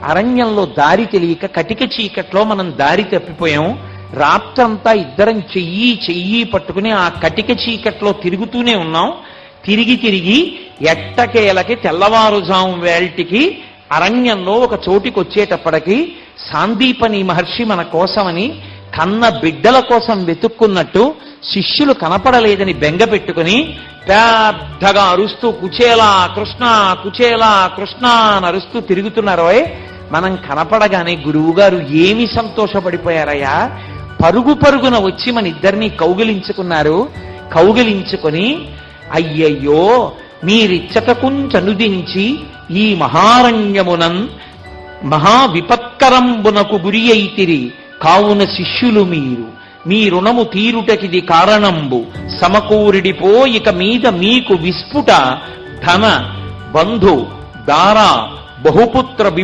అరణ్యంలో దారి తెలియక కటిక చీకట్లో మనం దారి తప్పిపోయాం. రాత్రంతా ఇద్దరం చెయ్యి పట్టుకుని ఆ కటిక చీకట్లో తిరుగుతూనే ఉన్నాం. తిరిగి ఎట్టకేలకి తెల్లవారుజాము వేల్టికి అరణ్యంలో ఒక చోటికి వచ్చేటప్పటికి సాందీపని మహర్షి మన కోసమని కన్న బిడ్డల కోసం వెతుక్కున్నట్టు శిష్యులు కనపడలేదని బెంగ పెట్టుకుని పెద్దగా అరుస్తూ కుచేలా కృష్ణ కుచేలా కృష్ణ అని అరుస్తూ తిరుగుతున్నారోయ్. మనం కనపడగానే గురువుగారు ఏమి సంతోషపడిపోయారయ్యా. పరుగున వచ్చి మన ఇద్దరిని కౌగిలించుకున్నారు. కౌగిలించుకొని అయ్యయ్యో మీరిచ్చటకుంచనుదించి ఈ మహారణ్యమునన్ మహావిపత్కరంబునకు గురి అయితిరి. కావున శిష్యులు మీ రుణము తీరుటకిది కారణంబు. సమకూరిడిపో ఇక మీద మీకు విస్ఫుట ధన బంధు దార బహుపుత్ర